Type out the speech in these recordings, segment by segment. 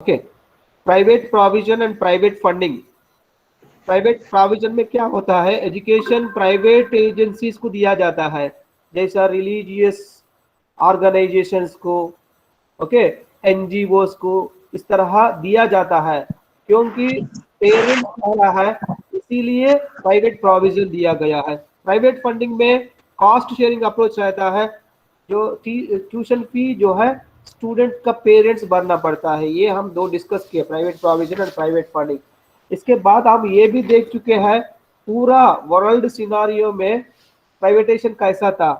Okay, private provision and private funding. Private provision में क्या होता है, एजुकेशन प्राइवेट एजेंसीज को दिया जाता है, जैसा रिलीजियस ऑर्गेनाइजेशंस को, ओके, एनजीओस को, इस तरह दिया जाता है, क्योंकि पेरेंट्स आ रहा है, इसीलिए प्राइवेट प्रोविजन दिया गया है। प्राइवेट फंडिंग में कॉस्ट शेयरिंग अप्रोच रहता है, जो ट्यूशन फी जो है स्टूडेंट का पेरेंट्स भरना पड़ता है। ये हम दो डिस्कस किए, प्राइवेट प्रोविजन और प्राइवेट फंडिंग। इसके बाद हम ये भी देख चुके हैं पूरा वर्ल्ड सिनारियो में प्राइवेटेशन कैसा था।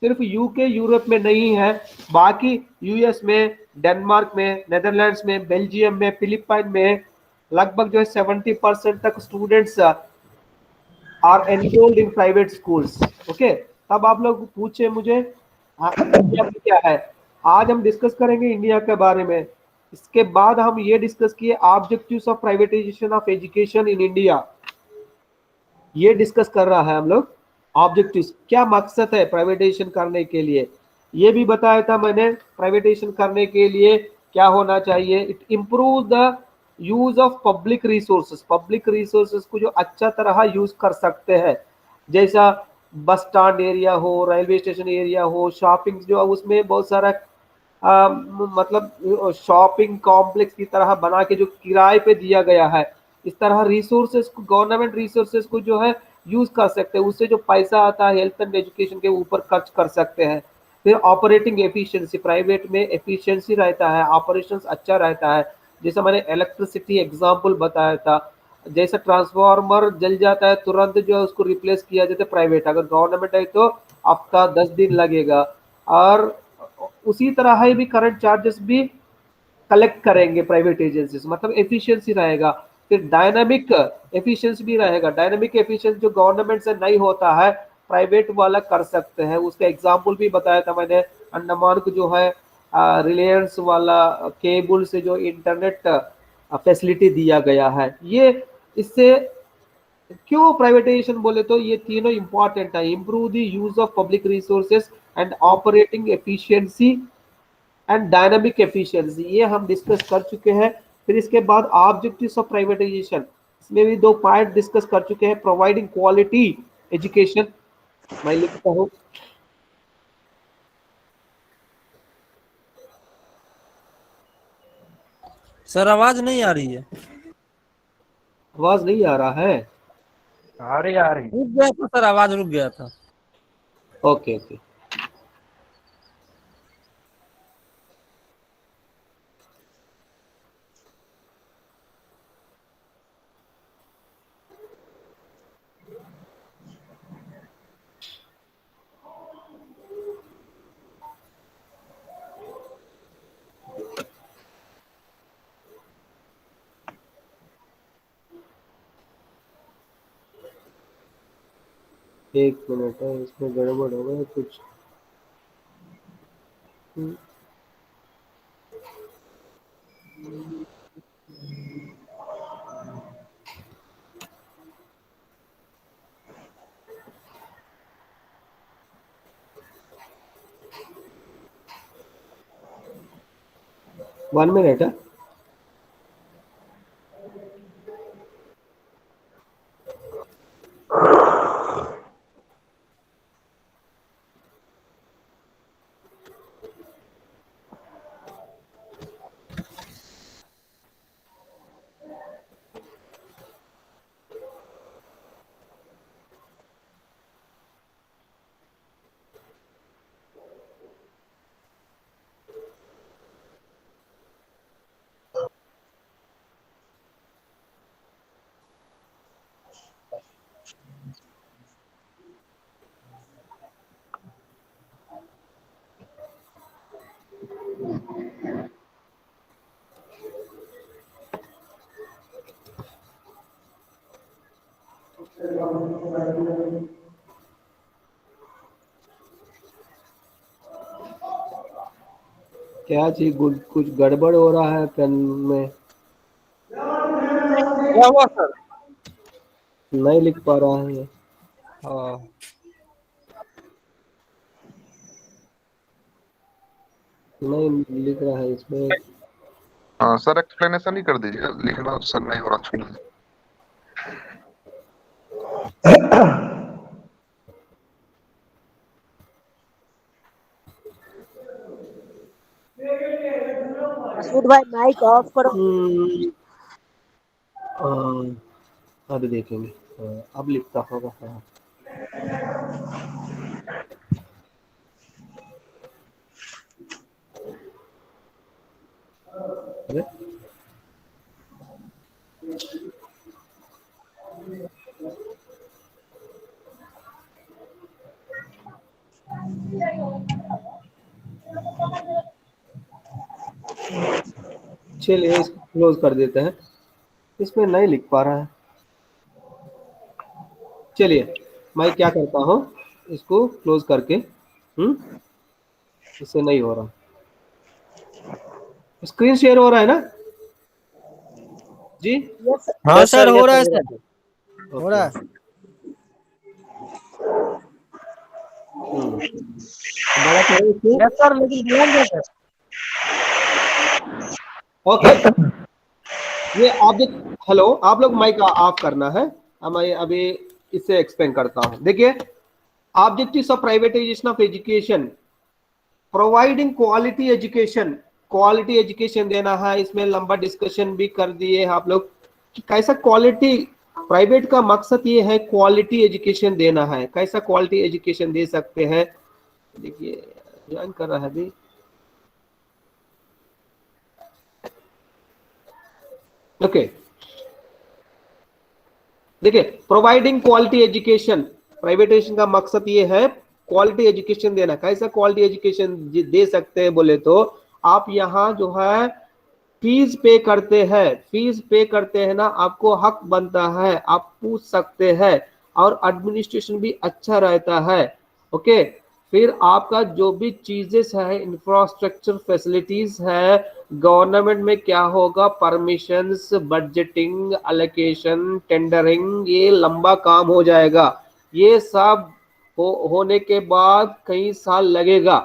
सिर्फ यूके यूरोप में नहीं है, बाकी यूएस में, डेनमार्क में, नेदरलैंड्स में, बेल्जियम में, फिलीपाइन में लगभग जो है 70% तक students are enrolled in private schools. Okay, तब आप लोग पूछे मुझे इंडिया में क्या है। आज हम डिस्कस करेंगे इंडिया के बारे में। इसके बाद हम ये डिस्कस किए objectives of privatisation of education in India, ये डिस्कस कर रहा है हम लोग। ऑब्जेक्टिव्स क्या मकसद है प्राइवेटाइजेशन करने के लिए, ये भी बताया था मैंने। प्राइवेटाइजेशन करने के लिए क्या होना चाहिए, it improve the use of public resources. Public resources को जो अच्छा तरह यूज कर सकते हैं, जैसा बस स्टैंड एरिया हो, रेलवे स्टेशन एरिया हो, शॉपिंग जो उसमें बहुत सारा मतलब शॉपिंग कॉम्प्लेक्स की तरह बना के जो किराए पे दिया गया है, इस तरह रिसोर्सेज को, गवर्नमेंट रिसोर्सेज को जो है यूज कर सकते हैं। उससे जो पैसा आता है हेल्थ एंड एजुकेशन के ऊपर खर्च कर सकते हैं। फिर ऑपरेटिंग एफिशिएंसी, प्राइवेट में एफिशिएंसी रहता है, ऑपरेशंस अच्छा रहता है। जैसा मैंने इलेक्ट्रिसिटी एग्जांपल बताया था, जैसे ट्रांसफार्मर जल जाता है तुरंत जो है उसको रिप्लेस किया जाता है प्राइवेट, अगर गवर्नमेंट है तो हफ्ता 10 दिन लगेगा। और उसी तरह है भी करंट चार्जेस भी कलेक्ट करेंगे प्राइवेट एजेंसीज, मतलब एफिशिएंसी रहेगा। फिर डायनामिक एफिशिएंसी भी रहेगा। डायनामिक एफिशिएंसी जो गवर्नमेंट से नहीं होता है, प्राइवेट वाला कर सकते हैं। उसका एग्जांपल भी बताया था मैंने, अंडमान को जो है रिलायंस वाला केबल से जो इंटरनेट फैसिलिटी दिया गया है। ये इससे क्यों प्राइवेटाइजेशन बोले तो ये तीनों इंपॉर्टेंट है, improve the use of public resources and operating efficiency and dynamic efficiency, ये हम डिस्कस कर चुके हैं। फिर इसके बाद ऑब्जेक्टिव्स ऑफ प्राइवेटाइजेशन, इसमें भी दो पार्ट डिस्कस कर चुके हैं। प्रोवाइडिंग क्वालिटी एजुकेशन, मैं लिखता हूँ। सर आवाज नहीं आ रही है। आवाज नहीं आ रहा है? आ रही। रुक गया था सर, आवाज रुक गया था। Okay okay. एक मिनट है, इसमें गड़बड़ हो गया कुछ। 1 मिनट है। क्या चीज कुछ गड़बड़ हो रहा है पेन में, क्या हुआ सर? नहीं लिख पा रहा है। हाँ। नहीं लिख रहा है इसमें। हाँ सर, एक्सप्लेनेशन ही कर दीजिए, लिखना तो सर नहीं हो रहा छूट। मसूद भाई माइक ऑफ करो। अभी देखेंगे। अब लिखता होगा। हाँ। अरे चलिए इसको क्लोज कर देते हैं, इसमें नहीं लिख पा रहा है। चलिए मैं क्या करता हूँ, इसको क्लोज करके इससे नहीं हो रहा। स्क्रीन शेयर हो रहा है ना जी? यस हाँ सर, हो रहा है सर। सर, हो रहा है। बड़ा करो इसको। यस सर, लेकिन ध्यान दें सर। ओके, ये ऑब्जेक्ट, हेलो, आप लोग माइक ऑफ करना है। मैं अभी इससे एक्सप्लेन करता हूं। देखिए, objectives of privatisation of education, providing quality education. Quality education देना है, इसमें लंबा डिस्कशन भी कर दिए आप लोग कि कैसा क्वालिटी। प्राइवेट का मकसद ये है क्वालिटी एजुकेशन देना है। कैसा क्वालिटी एजुकेशन दे सकते हैं? देखिए ज्वाइन कर रहा है अभी। ओके, देखिए, प्रोवाइडिंग क्वालिटी एजुकेशन, प्राइवेटाइजेशन का मकसद ये है क्वालिटी एजुकेशन देना। कैसा क्वालिटी एजुकेशन दे सकते हैं बोले तो, आप यहाँ जो है फीस पे करते हैं, फीस पे करते हैं ना, आपको हक बनता है, आप पूछ सकते हैं और एडमिनिस्ट्रेशन भी अच्छा रहता है। ओके, फिर आपका जो भी चीजेस है, इंफ्रास्ट्रक्चर फैसिलिटीज है, गवर्नमेंट में क्या होगा, परमिशंस, बजटिंग, अलोकेशन, टेंडरिंग, ये लंबा काम हो जाएगा। ये सब होने के बाद कई साल लगेगा,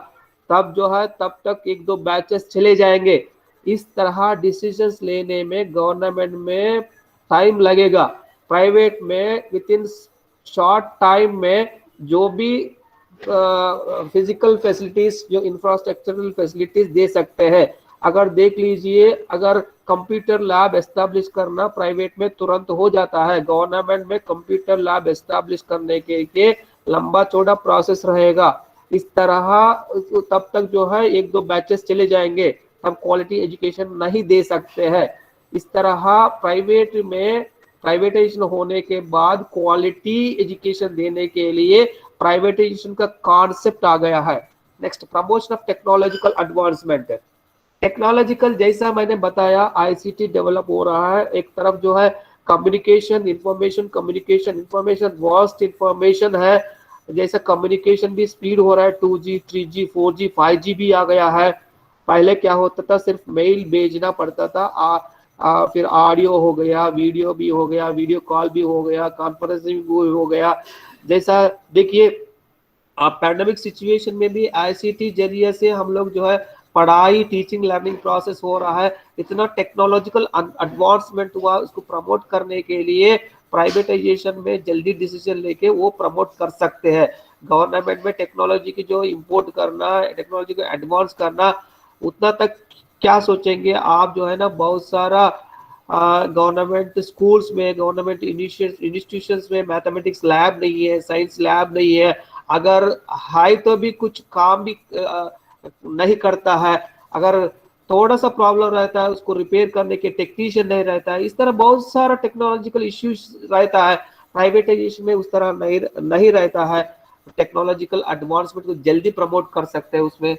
तब जो है तब तक एक दो बैचेस चले जाएंगे। इस तरह डिसीजंस लेने में गवर्नमेंट में टाइम लगेगा। प्राइवेट में विद इन शॉर्ट टाइम में जो भी फिजिकल फैसिलिटीज, जो इंफ्रास्ट्रक्चरल फैसिलिटीज दे सकते हैं। अगर देख लीजिए, अगर कंप्यूटर लैब एस्टैब्लिश करना प्राइवेट में तुरंत हो जाता है, गवर्नमेंट में कंप्यूटर लैब एस्टैब्लिश करने के लिए लंबा चौड़ा प्रोसेस रहेगा। इस तरह तब तक जो है एक दो बैचेस चले जाएंगे, तब क्वालिटी एजुकेशन नहीं दे सकते हैं। इस तरह प्राइवेट में प्राइवेटाइजेशन होने के बाद क्वालिटी एजुकेशन देने के लिए प्राइवेटाइजेशन का कॉन्सेप्ट आ गया है। Next, promotion of technological advancement. Technological, जैसा मैंने बताया, आईसीटी डेवलप हो रहा है। एक तरफ जो है communication, information communication, information vast information है, जैसा कम्युनिकेशन भी स्पीड हो रहा है। 2G 3G 4G 5G भी आ गया है। पहले क्या होता था, सिर्फ मेल भेजना पड़ता था, फिर ऑडियो हो गया, वीडियो भी हो गया, वीडियो कॉल भी हो गया, कॉन्फ्रेंसिंग भी हो गया। जैसा देखिए, आप पैंडेमिक सिचुएशन में भी आईसीटी जरिए से हम लोग जो है पढ़ाई, टीचिंग लर्निंग प्रोसेस हो रहा है। इतना टेक्नोलॉजिकल एडवांसमेंट हुआ, उसको प्रमोट करने के लिए प्राइवेटाइजेशन में जल्दी डिसीजन लेके वो प्रमोट कर सकते हैं। गवर्नमेंट में टेक्नोलॉजी की जो इंपोर्ट करना, टेक्नोलॉजी को एडवांस करना, उतना तक क्या सोचेंगे आप? जो है ना, बहुत सारा गवर्नमेंट स्कूल्स में, गवर्नमेंट इंस्टीट्यूशंस में मैथमेटिक्स लैब नहीं है, साइंस लैब नहीं है। अगर है तो भी कुछ काम भी नहीं करता है। अगर थोड़ा सा प्रॉब्लम रहता है, उसको रिपेयर करने के टेक्नीशियन नहीं रहता है। इस तरह बहुत सारा टेक्नोलॉजिकल इश्यूज रहता है। प्राइवेटाइजेशन में उस तरह नहीं रहता है। टेक्नोलॉजिकल एडवांसमेंट को जल्दी प्रमोट कर सकते हैं उसमें।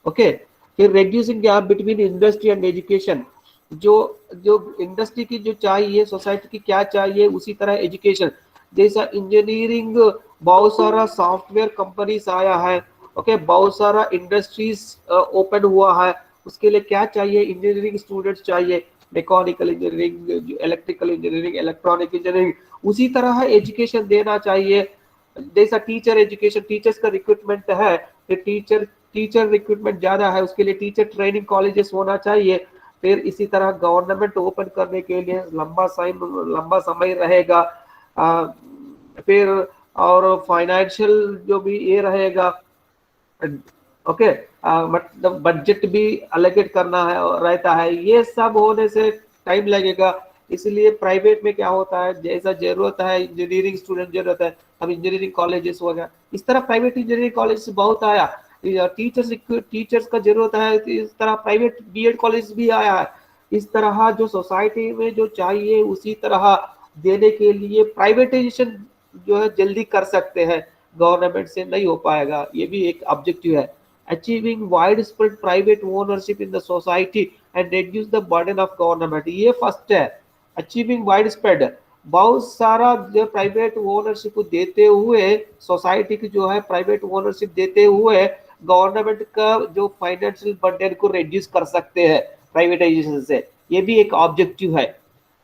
ओके, फिर reducing gap between industry and education. जो जो इंडस्ट्री की जो चाहिए, सोसाइटी की क्या चाहिए, उसी तरह एजुकेशन। जैसा इंजीनियरिंग, बहुत सारा सॉफ्टवेयर कंपनीज आया है। ओके, बहुत सारा इंडस्ट्रीज ओपन हुआ है। उसके लिए क्या चाहिए? इंजीनियरिंग स्टूडेंट्स चाहिए, mechanical engineering, electrical engineering, electronic engineering. उसी तरह एजुकेशन देना चाहिए। जैसा टीचर एजुकेशन, टीचर्स का रिक्रूटमेंट है, टीचर रिक्रूटमेंट ज्यादा है, उसके लिए टीचर ट्रेनिंग कॉलेजेस होना चाहिए। फिर इसी तरह गवर्नमेंट ओपन करने के लिए लंबा समय रहेगा। फिर और फाइनेंशियल जो भी ये रहेगा, ओके, मतलब बजट भी अलोकेट करना है और रहता है, ये सब होने से टाइम लगेगा। इसलिए प्राइवेट में क्या होता है, जैसा जरूरत है इंजीनियरिंग स्टूडेंट जरूरत है, अब इंजीनियरिंग कॉलेजेस वगैरह इस तरह प्राइवेट इंजीनियरिंग कॉलेज बहुत आया। टीचर्स का जरूरत है, इस तरह प्राइवेट बीएड कॉलेज भी आया है। इस तरह जो सोसाइटी में जो चाहिए उसी तरह देने के लिए प्राइवेटाइजेशन जो है जल्दी कर सकते हैं, गवर्नमेंट से नहीं हो पाएगा, ये भी एक ऑब्जेक्टिव है। Achieving wide spread private ownership in the society and reduce the burden of government, ये फर्स्ट है। अचीविंग वाइड स्प्रेड, बहुत सारा जो प्राइवेट ओनरशिप को देते हुए, सोसाइटी की जो है प्राइवेट ओनरशिप देते हुए गवर्नमेंट का जो फाइनेंशियल बर्डन को रिड्यूस कर सकते हैं प्राइवेटाइजेशन से, ये भी एक ऑब्जेक्टिव है।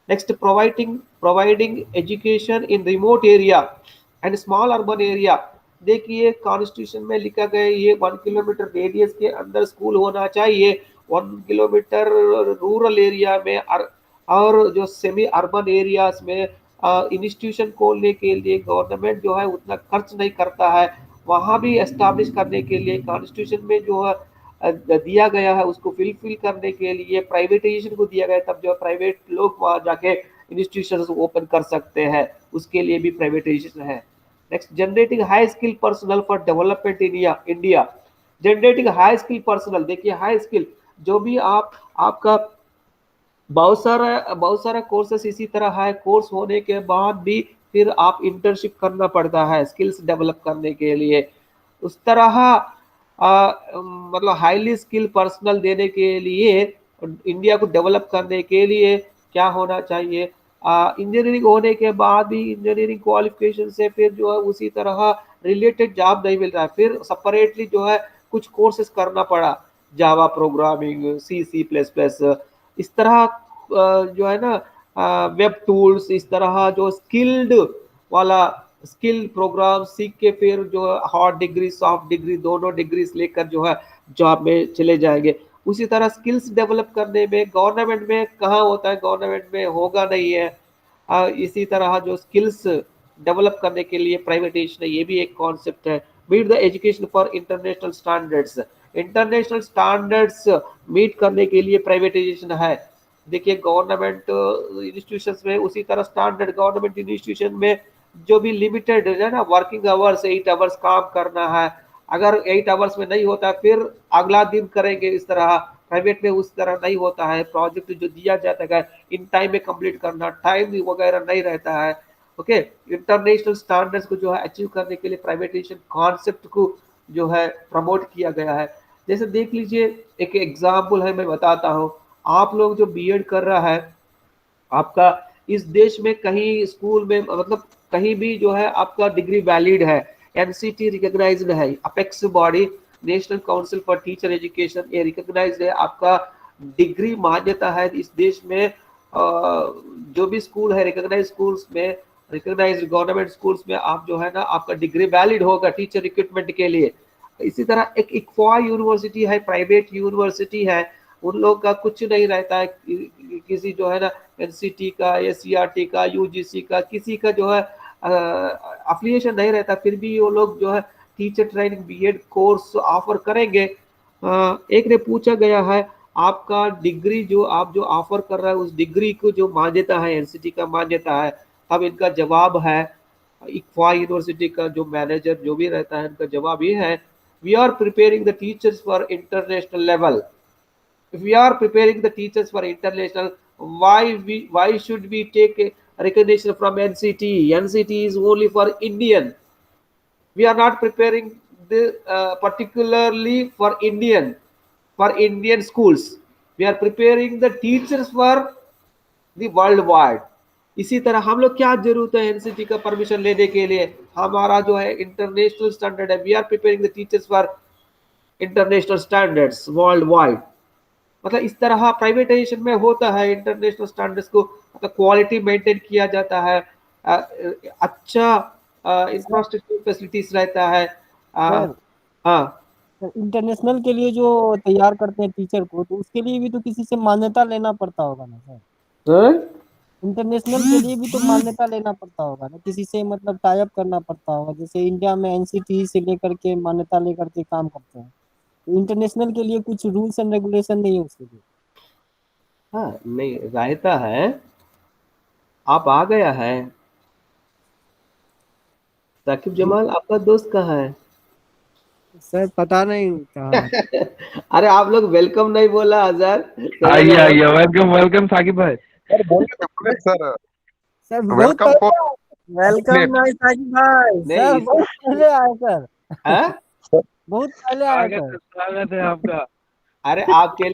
Next, providing education in remote area and small urban area. देखिए कॉन्स्टिट्यूशन में लिखा गया ये 1 किलोमीटर रेडियस के अंदर स्कूल होना चाहिए, 1 किलोमीटर रूरल एरिया में और जो सेमी अर्बन एरियाज में इंस्टीट्यूशन खोलने के लिए गवर्नमेंट जो है उतना खर्च नहीं करता है, वहाँ भी एस्टैब्लिश करने के लिए कॉन्स्टिट्यूशन में जो है दिया गया है उसको फिल करने के लिए प्राइवेटाइजेशन को दिया गया है, तब जो प्राइवेट लोग वहाँ जाके इंस्टीट्यूशन ओपन कर सकते हैं, उसके लिए भी प्राइवेटाइजेशन है। Next, generating high skill personal for development in India. Generating high skill personal, देखिए हाई स्किल जो भी आपका बहुत सारा कोर्सेस इसी तरह है, कोर्स होने के बाद भी फिर आप इंटर्नशिप करना पड़ता है स्किल्स डेवलप करने के लिए। उस तरह मतलब हाईली स्किल पर्सनल देने के लिए इंडिया को डेवलप करने के लिए क्या होना चाहिए, इंजीनियरिंग होने के बाद भी इंजीनियरिंग क्वालिफिकेशन से फिर जो है उसी तरह रिलेटेड जॉब नहीं मिल रहा है, फिर सेपरेटली जो है कुछ कोर्सेज करना पड़ा, जावा प्रोग्रामिंग, C++, इस तरह जो है ना वेब टूल्स, इस तरह जो स्किल्ड वाला स्किल प्रोग्राम सीख के फिर जो हार्ड डिग्री सॉफ्ट डिग्री दोनों डिग्रीज लेकर जो है जॉब में चले जाएंगे। उसी तरह स्किल्स डेवलप करने में गवर्नमेंट में कहाँ होता है, गवर्नमेंट में होगा नहीं है। इसी तरह जो स्किल्स डेवलप करने के लिए प्राइवेटाइजेशन है, ये भी एक कॉन्सेप्ट है। Meet the education for international standards, international standards meet करने के लिए प्राइवेटाइजेशन है। देखिए गवर्नमेंट इंस्टीट्यूशंस में उसी तरह स्टैंडर्ड, गवर्नमेंट इंस्टीट्यूशन में जो भी लिमिटेड है ना वर्किंग आवर्स, 8 आवर्स काम करना है, अगर 8 आवर्स में नहीं होता फिर अगला दिन करेंगे, इस तरह प्राइवेट में उस तरह नहीं होता है। प्रोजेक्ट जो दिया जाता है इन टाइम में कंप्लीट करना, टाइम वगैरह नहीं रहता है। ओके, इंटरनेशनल स्टैंडर्ड्स को जो है अचीव करने के लिए प्राइवेटाइजेशन कॉन्सेप्ट को जो है प्रमोट किया गया है। जैसे देख लीजिए एक एग्जाम्पल है, मैं बताता हूँ, आप लोग जो बीएड कर रहा है, आपका इस देश में कहीं स्कूल में मतलब कहीं भी जो है आपका डिग्री वैलिड है, एनसीटी रिकॉग्नाइज्ड है, apex body national council for teacher education, ये रिकॉग्नाइज्ड है, आपका डिग्री मान्यता है इस देश में। जो भी स्कूल है रिकॉग्नाइज्ड स्कूल्स में, रिकॉग्नाइज्ड गवर्नमेंट स्कूल्स में आप जो है ना आपका डिग्री वैलिड होगा टीचर रिक्रूटमेंट के लिए। इसी तरह एक इक्फा यूनिवर्सिटी है, प्राइवेट यूनिवर्सिटी है, उन लोग का कुछ नहीं रहता है, किसी जो है ना एनसीटी का, एससीईआरटी का, यूजीसी का, किसी का जो है अफिलिएशन नहीं रहता, फिर भी वो लोग जो है teacher training BEd course offer करेंगे। एक ने पूछा गया है आपका डिग्री जो आप जो ऑफर कर रहा है उस डिग्री को जो मान्यता है एनसीटी का मान्यता है, अब इनका जवाब है, इक्फा यूनिवर्सिटी का जो मैनेजर जो भी रहता है इनका जवाब ये है, we are preparing the teachers for international level. If we are preparing the teachers for international, why should we take a recognition from NCT? NCT is only for Indian. We are not preparing the particularly for Indian schools. We are preparing the teachers for the worldwide. इसी तरह हम लोग क्या जरूरत है NCT का permission लेने के लिए, हमारा जो है इंटरनेशनल स्टैंडर्ड है, we are preparing the teachers for international standards worldwide. मतलब इस तरह प्राइवेटाइजेशन में होता है, इंटरनेशनल स्टैंडर्ड्स को मतलब क्वालिटी मेंटेन किया जाता है, अच्छा इंफ्रास्ट्रक्चर फैसिलिटीज रहता है। हाँ इंटरनेशनल के लिए जो तैयार करते हैं टीचर को, तो उसके लिए भी तो किसी से मान्यता लेना पड़ता होगा ना सर। हाँ? इंटरनेशनल के लिए भी तो मान्यता लेना पड़ता होगा ना, किसी से मतलब टाई अप करना पड़ता होगा। जैसे इंडिया में एनसीटी से लेकर के मान्यता लेकर के काम करते हैं, तो इंटरनेशनल के लिए कुछ रूल्स एंड रेगुलेशन नहीं है उसके लिए। हाँ नहीं रहता है। आप आ गया है साकिब जमाल, आपका दोस्त कहाँ है? सर पता नहीं कहाँ है। अरे आप लोग वेलकम नहीं बोला अजहर, तो आइए बोला आइए, वेलकम वेलकम साकिब भाई। सर बोले सर, सर बहुत वेलकम फॉर वेलकम लेट। नहीं साकिब भाई, नहीं सर बहुत पहले आए सर, हाँ? बहुत पहले आए सर। स्वागत है आपका। अरे आपके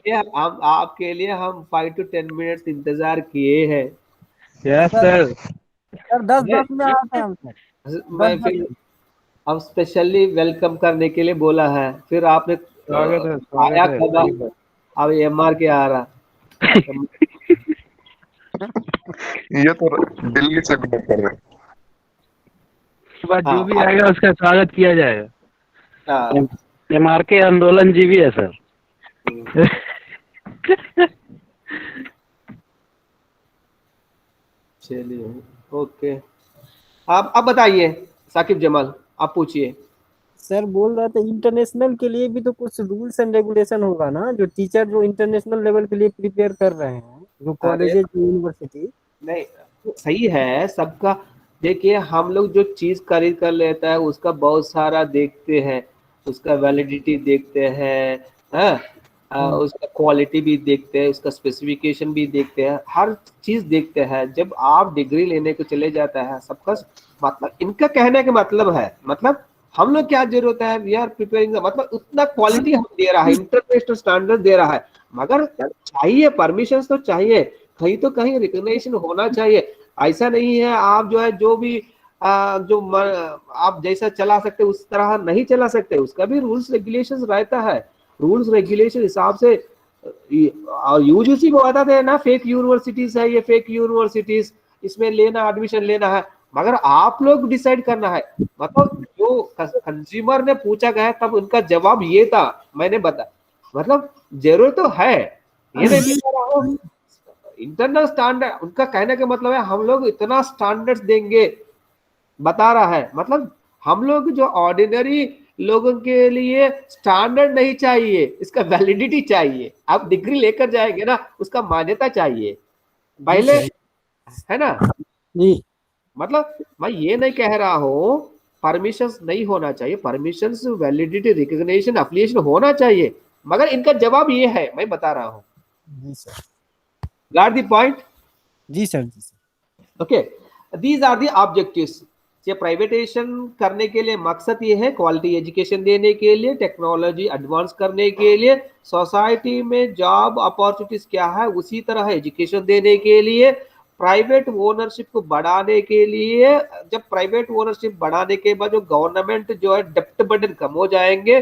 लिए हम 5 to 10 मिनट्स इंतजार किए हैं। Yes sir sir. सर 10 मैं 10 में आए थे हम सर, मैं 10 10 फिर अब स्पेशली वेलकम करने के लिए बोला है, फिर आपने आया स्वागत है कब? साकिब भाई। अब MR के आ रहा। ये तो दिल्ली से बात कर रहे हैं। इसके बाद हाँ जो भी आएगा उसका स्वागत किया जाएगा। हाँ, MRK आंदोलन जी भी है सर। चलिए ओके। आप अब बताइए साकिब जमाल, आप पूछिए। सर बोल रहा था इंटरनेशनल के लिए भी तो कुछ रूल्स एंड रेगुलेशन होगा ना, जो टीचर जो इंटरनेशनल लेवल के लिए प्रिपेयर कर रहे हैं, जो अरे कॉलेजेस यूनिवर्सिटी। नहीं, सही है सबका। देखिए हम लोग जो चीज खरीद कर लेता है उसका बहुत सारा देखते हैं, उसका वैलिडिटी देखते हैं, हाँ? उसका क्वालिटी भी देखते हैं, उसका स्पेसिफिकेशन भी देखते हैं, हर चीज देखते हैं। जब आप डिग्री लेने को चले जाता है सबका मतलब, इनका कहने का मतलब है, मतलब हम लोग क्या जरूरत है, वी आर प्रिपेयरिंग, मतलब उतना क्वालिटी हम दे रहा है, इंटरनेशनल स्टैंडर्ड दे रहा है। मगर चाहिए परमिशन तो चाहिए, कहीं तो कहीं रिकग्निशन होना चाहिए। ऐसा नहीं है आप जो है जो भी आप जैसा चला सकते उस तरह नहीं चला सकते, उसका भी रूल्स रेगुलेशंस रहता है। रूल्स रेगुलेशन हिसाब से यूजीसी को बताते हैं ना, फेक यूनिवर्सिटीज है, ये फेक यूनिवर्सिटीज, इसमें लेना एडमिशन लेना है, मगर आप लोग डिसाइड करना है। मतलब जो कंज्यूमर ने पूछा गया तब उनका जवाब ये था, मैंने बता, मतलब जरूरत तो है, ये नहीं बता रहा हूँ। इंटरनल स्टैंडर्ड, उनका कहने का मतलब है हम लोग इतना स्टैंडर्ड्स देंगे, बता रहा है। मतलब हम लोग जो ऑर्डिनरी लोगों के लिए स्टैंडर्ड नहीं चाहिए, इसका वैलिडिटी चाहिए। आप डिग्री लेकर जाएंगे ना, उसका मान्यता चाहिए जी पहले, सर। है ना? जी मतलब मैं ये नहीं कह रहा हूँ परमिशन नहीं होना चाहिए, परमिशन वैलिडिटी रिकग्निशन एफिलिएशन होना चाहिए, मगर इनका जवाब ये है, मैं बता रहा हूँ। जी सर। Got the point? जी सर। जी sir. Okay, these are the objectives. ये प्राइवेटाइजेशन करने के लिए मकसद ये है, क्वालिटी एजुकेशन देने के लिए, टेक्नोलॉजी एडवांस करने के लिए, सोसाइटी में जॉब अपॉर्चुनिटीज क्या है उसी तरह एजुकेशन देने के लिए, प्राइवेट ओनरशिप को बढ़ाने के लिए। जब प्राइवेट ओनरशिप बढ़ाने के बाद जो गवर्नमेंट जो है डेप्ट बर्डन कम हो जाएंगे,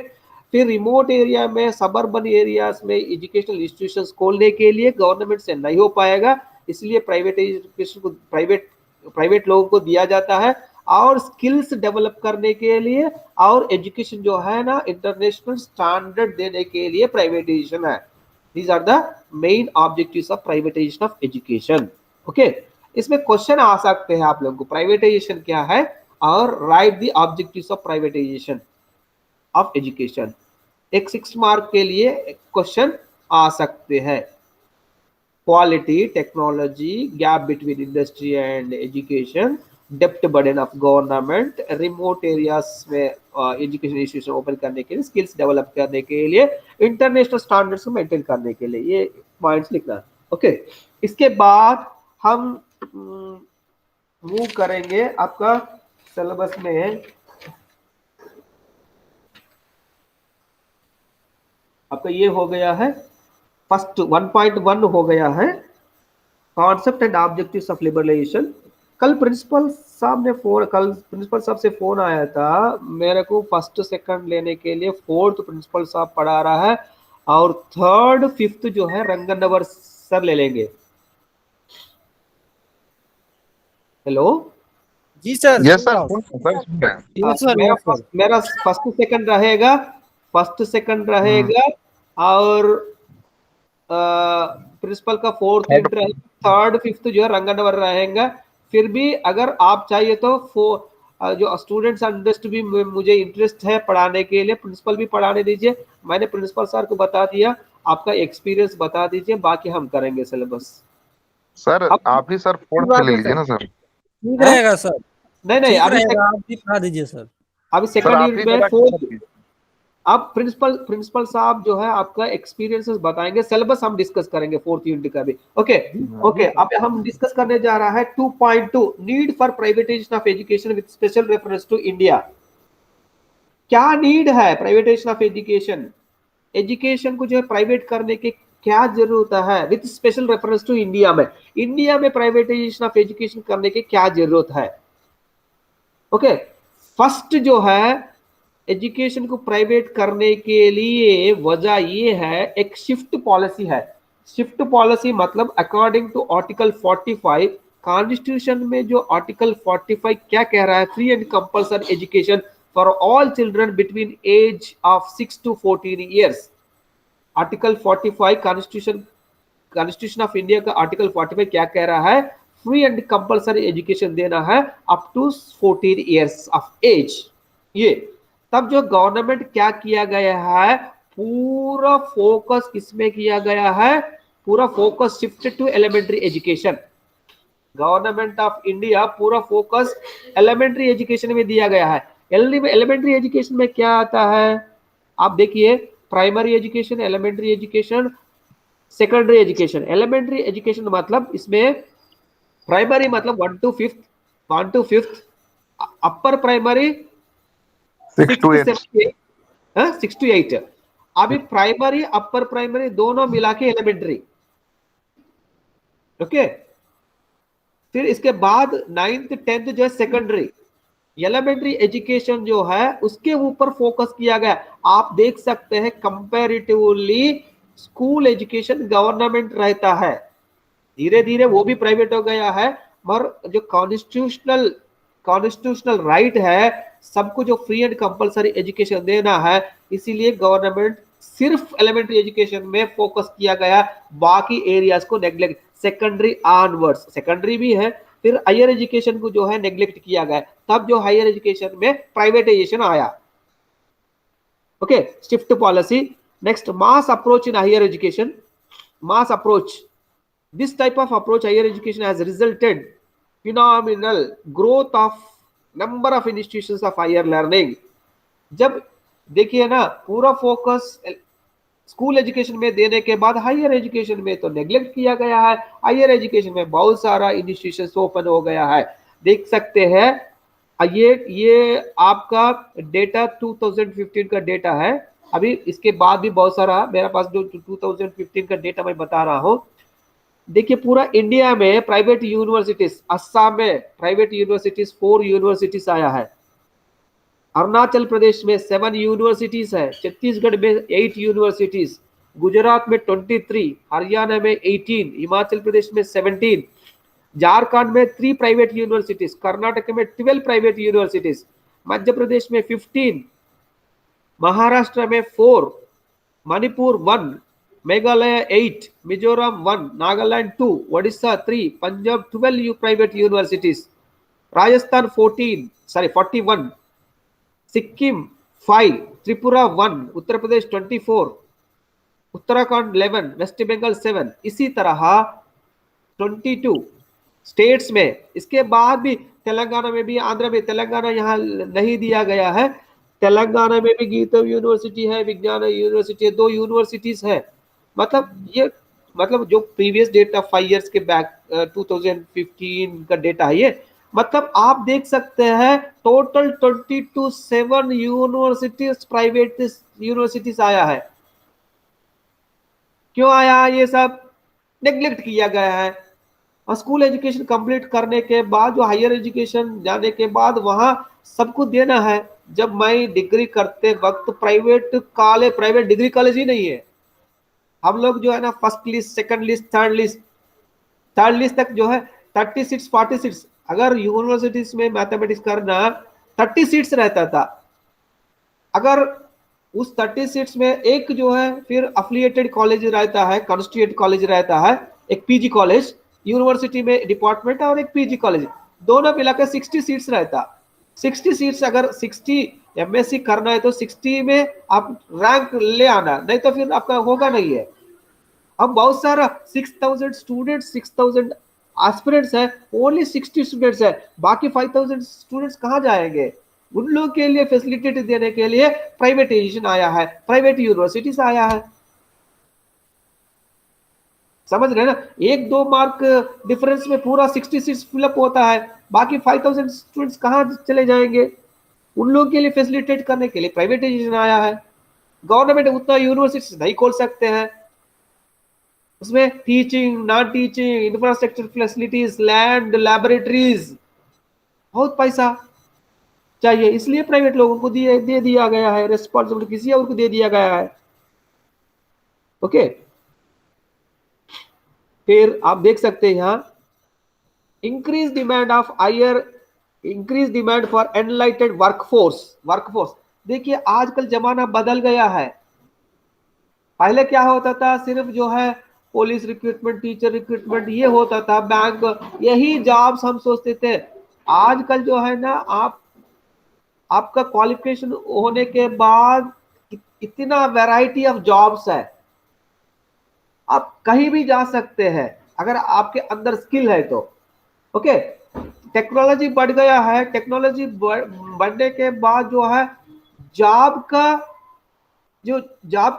फिर रिमोट एरिया में सबर्बन एरियाज में एजुकेशनल इंस्टीट्यूशंस खोलने के लिए गवर्नमेंट से नहीं हो पाएगा, इसलिए प्राइवेट एजुकेशन को प्राइवेट लोगों को दिया जाता है, और स्किल्स डेवलप करने के लिए, और एजुकेशन जो है ना इंटरनेशनल स्टैंडर्ड देने के लिए प्राइवेटाइजेशन है। These are the main objectives of privatisation of education. Okay, इसमें क्वेश्चन आ सकते हैं आप लोगों को, प्राइवेटाइजेशन क्या है और write the objectives of privatisation of education. एक 6 मार्क के लिए क्वेश्चन आ सकते हैं। Quality, technology, gap between industry and education, डेप्ट burden of government, remote areas में एजुकेशन इंस्टीट्यूशन ओपन करने के लिए, स्किल्स डेवलप करने के लिए, इंटरनेशनल स्टैंडर्ड्स को मेंटेन करने के लिए, ये पॉइंट्स लिखना। ओके, इसके बाद हम मूव करेंगे आपका सिलेबस में। आपका ये हो गया है फर्स्ट 1.1 हो गया है, concept and objectives of liberalisation. कल प्रिंसिपल साहब से फोन आया था मेरे को, फर्स्ट सेकंड लेने के लिए, फोर्थ प्रिंसिपल साहब पढ़ा रहा है, और थर्ड फिफ्थ जो है रंगनवर सर ले लेंगे। हेलो, जी सर। यस सर, सुन रहे हैं, सर सुन रहे हैं। Yes sir. मेरा यस सर। मेरा फर्स्ट सेकंड रहेगा, फर्स्ट सेकंड रहेगा और प्रिंसिपल का फोर्थ यूनिट रहेगा, थर्ड फिफ्थ जो है रंगनवर रहेगा। फिर भी अगर आप चाहिए तो जो स्टूडेंट्स इंटरेस्ट भी मुझे इंटरेस्ट है पढ़ाने के लिए, प्रिंसिपल भी पढ़ाने दीजिए। मैंने प्रिंसिपल सर को बता दिया, आपका एक्सपीरियंस बता दीजिए, बाकी हम करेंगे सिलेबस। सर आप ही सर फोर्थ से ले लीजिए ना सर। ठीक है रहेगा सर, नहीं नहीं, ठीक अभी रहेगा, आप भी पढ़ा दीजिए सर। अभी सर सेकंड आप यूनिट ही में बता फोर्थ, दीजिए। अब प्रिंसिपल साहब जो है आपका एक्सपीरियंसेस बताएंगे, सिलेबस हम डिस्कस करेंगे फोर्थ यूनिट का भी। ओके ओके, अब हम डिस्कस करने जा रहा है 2.2 need for privatisation of education with special reference to India. क्या नीड है प्राइवेटाइजेशन ऑफ एजुकेशन? एजुकेशन को जो है प्राइवेट करने की क्या जरूरत है with special reference to India में? इंडिया में प्राइवेटाइजेशन ऑफ एजुकेशन करने की क्या जरूरत है? ओके, फर्स्ट जो है एजुकेशन को प्राइवेट करने के लिए वजह ये है, एक शिफ्ट पॉलिसी है। शिफ्ट पॉलिसी मतलब अकॉर्डिंग टू आर्टिकल 45 कॉन्स्टिट्यूशन में जो आर्टिकल 45 क्या कह रहा है, free and compulsory education for all children between age of 6 to 14 years. Article 45 constitution of India का आर्टिकल 45 क्या कह रहा है? फ्री एंड कंपल्सरी एजुकेशन देना है up to 14 years of age. ये तब जो गवर्नमेंट क्या किया गया है, पूरा फोकस किसमें किया गया है? पूरा focus shifted to elementary education. Government of India पूरा फोकस एलिमेंट्री एजुकेशन में दिया गया है। एलिमेंट्री एजुकेशन में क्या आता है आप देखिए, primary education, elementary education, secondary education. Elementary education मतलब इसमें प्राइमरी मतलब 1 to 5th, 1 to 5th, upper primary 6 to 8 6 to 8। अभी प्राइमरी अपर प्राइमरी दोनों मिला के एलिमेंट्री। ओके, फिर इसके बाद 9th 10th जो है सेकेंडरी। एलिमेंट्री एजुकेशन जो है उसके ऊपर फोकस किया गया। आप देख सकते हैं कंपैरेटिवली स्कूल एजुकेशन गवर्नमेंट रहता है, धीरे धीरे वो भी प्राइवेट हो गया है, मगर जो कॉन्स्टिट्यूशनल राइट है सबको जो फ्री एंड कंपलसरी एजुकेशन देना है, इसीलिए गवर्नमेंट सिर्फ एलिमेंट्री एजुकेशन में फोकस किया गया, बाकी एरियाज को नेग्लेक्ट, सेकेंडरी ऑनवर्ड्स, सेकेंडरी भी है, फिर हायर एजुकेशन को जो है नेग्लेक्ट किया गया। तब जो हायर एजुकेशन में प्राइवेटाइजेशन आया। Okay, shift policy. Next, mass approach in higher education. Mass approach, this type of approach higher education has resulted phenomenal growth of number of institutions of higher learning। जब देखिए ना, पूरा focus school education में देने के बाद higher education में तो नेग्लेक्ट किया गया है। हायर एजुकेशन में बहुत सारा इंस्टीट्यूशन ओपन हो गया है, देख सकते हैं। ये आपका डेटा 2015 का डेटा है। अभी इसके बाद भी बहुत सारा मेरे पास जो 2015 का डेटा मैं बता रहा हूं। देखिए पूरा इंडिया में प्राइवेट यूनिवर्सिटीज, असम में प्राइवेट यूनिवर्सिटीज 4 यूनिवर्सिटीज आया है, अरुणाचल प्रदेश में 7 यूनिवर्सिटीज है, छत्तीसगढ़ में 8 यूनिवर्सिटीज, गुजरात में 23, हरियाणा में 18, हिमाचल प्रदेश में 17, झारखंड में 3 प्राइवेट यूनिवर्सिटीज, कर्नाटक में 12 प्राइवेट यूनिवर्सिटीज, मध्य प्रदेश में 15, महाराष्ट्र में 4, Manipur 1, Meghalaya 8, Mizoram 1, Nagaland 2, Odisha 3, Punjab 12 private universities, Rajasthan 41, Sikkim 5, Tripura 1, Uttar Pradesh 24, Uttarakhand 11, waste Bengal 7, इसी तरह 22 स्टेट्स में। इसके बाद भी तेलंगाना में भी, आंध्र में, तेलंगाना यहाँ नहीं दिया गया है, तेलंगाना में भी गीता यूनिवर्सिटी है, विज्ञान यूनिवर्सिटी है, 2 यूनिवर्सिटीज है। मतलब जो प्रीवियस डेटा 5 इयर्स के बैक 2015 का डेटा है ये। मतलब आप देख सकते हैं टोटल 27 यूनिवर्सिटीज, प्राइवेट यूनिवर्सिटीज आया है। क्यों आया? ये सब नेग्लेक्ट किया गया है। और स्कूल एजुकेशन कंप्लीट करने के बाद जो हायर एजुकेशन जाने के बाद वहां सबको देना है। जब मैं डिग्री करते वक्त प्राइवेट डिग्री कॉलेज ही नहीं है। हम लोग जो है ना first list, second list, third list तक जो है 36 46, अगर यूनिवर्सिटीज में मैथमेटिक्स करना 30 सीट्स रहता था। अगर उस 30 सीट्स में एक जो है फिर अफिलिएटेड कॉलेज रहता है, कॉन्स्टिट्यूएंट कॉलेज रहता है, एक पीजी कॉलेज यूनिवर्सिटी में डिपार्टमेंट और एक पीजी कॉलेज, दोनों मिला के 60 सीट्स रहता। 60 सीट्स, अगर 60 एमएससी करना है तो 60 में आप रैंक ले आना, नहीं तो फिर आपका होगा नहीं है। अब बहुत सारा 6000 स्टूडेंट्स, 6000 एस्पिरेंट्स है, ओनली 60 स्टूडेंट्स है, बाकी 5000 स्टूडेंट्स कहाँ जाएंगे? उन लोगों के लिए फैसिलिटी देने के लिए प्राइवेटाइजेशन आया है, प्राइवेट यूनिवर्सिटीज आया है। समझ रहे ना? 1-2 मार्क डिफरेंस में पूरा 60 सीट्स फिलअप होता है, बाकी 5000 स्टूडेंट्स कहाँ चले जाएंगे? उन लोगों के लिए फैसिलिटेट करने के लिए प्राइवेटाइजेशन आया है। गवर्नमेंट उतना यूनिवर्सिटी नहीं खोल सकते हैं, उसमें teaching, non teaching, infrastructure facilities, land, laboratories, बहुत पैसा चाहिए, इसलिए प्राइवेट लोगों को दे दिया गया है, रिस्पॉन्सिबिलिटी किसी और को दे दिया गया है। ओके, फिर आप देख सकते हैं यहां increase demand of higher, increase demand for enlightened workforce. देखिए आजकल जमाना बदल गया है। पहले क्या होता था, सिर्फ जो है पुलिस रिक्रूटमेंट, टीचर रिक्रूटमेंट ये होता था, बैंक, यही जॉब्स हम सोचते थे। आजकल जो है ना, आपका क्वालिफिकेशन होने के बाद इतना वैरायटी ऑफ जॉब्स है, आप कहीं भी जा सकते हैं अगर आपके अंदर स्किल है तो। ओके, टेक्नोलॉजी बढ़ गया है, टेक्नोलॉजी बढ़ने के बाद जो है जॉब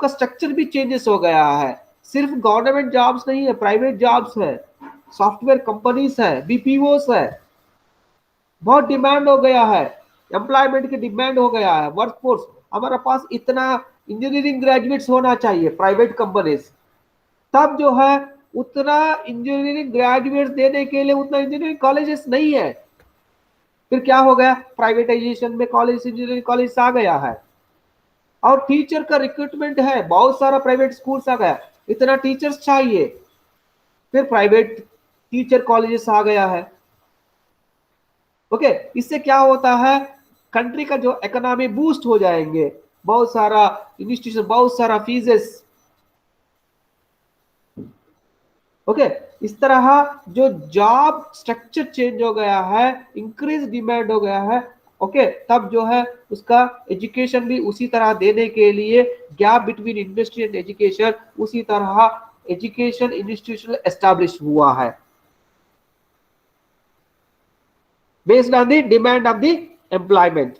का स्ट्रक्चर भी चेंजेस हो गया है। सिर्फ गवर्नमेंट जॉब्स नहीं है, प्राइवेट जॉब्स है, सॉफ्टवेयर कंपनीज है, बीपीओस है, बहुत डिमांड हो गया है, एम्प्लॉयमेंट की डिमांड हो गया है, वर्कफोर्स। हमारे पास इतना इंजीनियरिंग ग्रेजुएट्स होना चाहिए प्राइवेट कंपनीज, तब जो है उतना इंजीनियरिंग ग्रेजुएट्स देने के लिए उतना इंजीनियरिंग कॉलेजेस नहीं है। फिर क्या हो गया, प्राइवेटाइजेशन में कॉलेज, इंजीनियरिंग कॉलेज आ गया है, और टीचर का रिक्रूटमेंट है, बहुत सारा प्राइवेट स्कूल्स आ गया, इतना टीचर्स चाहिए, फिर प्राइवेट टीचर कॉलेजेस आ गया है। ओके, इससे क्या होता है, कंट्री का जो इकोनॉमी बूस्ट हो जाएंगे, बहुत सारा इंस्टीट्यूशन, बहुत सारा फीसेस। ओके, इस तरह जो जॉब स्ट्रक्चर चेंज हो गया है, इंक्रीज डिमांड हो गया है। ओके, तब जो है उसका एजुकेशन भी उसी तरह देने के लिए, gap between industry and education, उसी तरह एजुकेशन इंस्टीट्यूशन एस्टैब्लिश हुआ है based on the demand of the employment.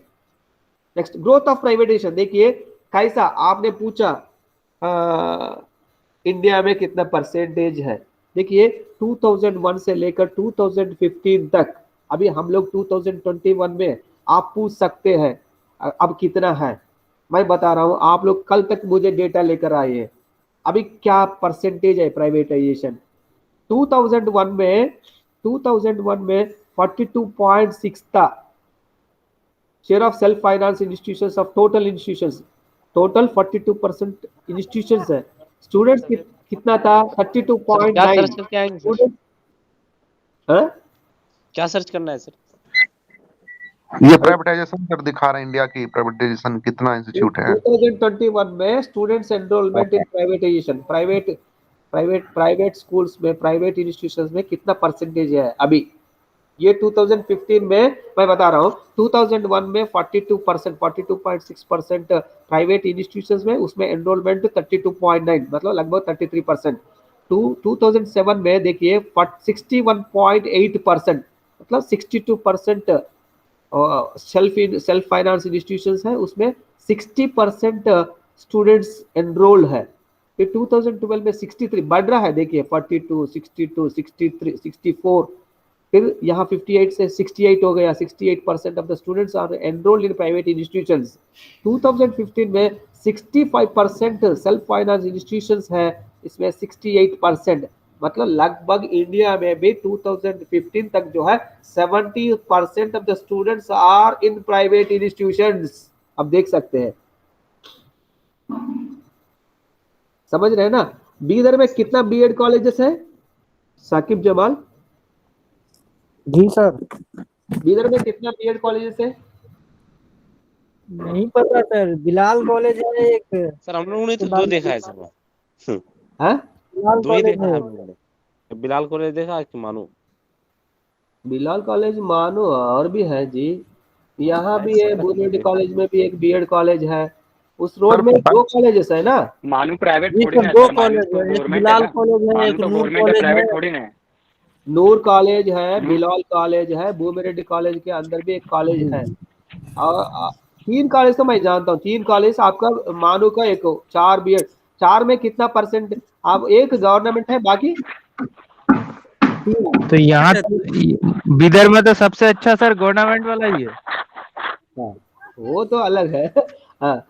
Next, growth of privatisation. देखिए कैसा, आपने पूछा इंडिया में कितना परसेंटेज है। देखिए 2001 से लेकर 2015 तक, अभी हम लोग 2021 में, आप पूछ सकते हैं अब कितना है। मैं बता रहा हूं, आप लोग कल तक मुझे डेटा लेकर आए हैं, अभी क्या परसेंटेज है प्राइवेटाइजेशन। 2001 में 42.6 था share of self finance institutions of total institutions. Total 42% institutions है। स्टूडेंट्स कितना था, 32.9। क्या सर्च करके आएंगे सर? हाँ? क्या सर्च करना है सर? ये प्राइवेटाइजेशन कर दिखा रहा है इंडिया की प्राइवेटाइजेशन कितना इंस्टीट्यूट है। 2021 में students enrolment in privatisation, private schools में, प्राइवेट इंस्टीट्यूशंस में कितना परसेंटेज है अभी। ये 2015 में मैं बता रहा हूँ, 2001 में 42%, 42.6% प्राइवेट इंस्टीट्यूशंस में, उसमें एनरोलमेंट 32.9, मतलब लगभग 33%। 2007 में देखिए 61.8%, मतलब 62% सेल्फ फाइनेंस इंस्टीट्यूशंस है, उसमें 60% स्टूडेंट्स एनरोल्ड है। फिर 2012 में 63 बढ़ रहा है, देखिए 42, 62, 63, 64, फिर यहाँ 58 से 68 हो गया। 68% of the students are enrolled in private institutions. 2015 में 65% सेल्फ फाइनेंस इंस्टीट्यूशंस है, इसमें 68%, मतलब लगभग इंडिया में भी 2015 तक जो है 70% of the students are in private institutions. अब देख सकते हैं, समझ रहे हैं ना। बीदर में कितना बीएड कॉलेजेस है साकिब जमाल? जी सर। बीदर में कितना बीएड कॉलेजेस है? नहीं पता सर, बिलाल कॉलेज है एक, सर हम लोगों ने तो उसके दो बाद देखा है सर वो। हाँ, बिलाल दो ही कॉलेज देखा है। है हम लोगों ने, बिलाल कॉलेज देखा है कि मानो। बिलाल कॉलेज मानो और भी है जी, यहाँ है भी है, सर, बुनियादी देखा कॉलेज में भी एक बीएड कॉलेज है। उस सर रोड में दो कॉलेजेस है ना। मानू प्राइवेट जी थोड़ी सर, ना है दो सर, मानू कॉलेज तो है, एक गवर्नमेंट है बिलाल ना। कॉलेज है, मानू एक तो नूर गवर्नमेंट है, कॉलेज है। प्राइवेट थोड़ी ना है। नूर कॉलेज है, नू- बिलाल कॉलेज है, भूमिरेड्डी कॉलेज के अंदर भी एक कॉलेज जी है। जी। और तीन कॉलेज तो मैं जानता हूँ, तीन कॉलेज आपका मानू का एक हो, चार बीएड, चार में कितना परसेंट, आप एक गवर्नमेंट है, बाकी तीन। तो यहाँ बिदर में तो सबसे अच्छा सर गवर्नमेंट वाला ही है। हाँ, वो तो अलग है। हाँ,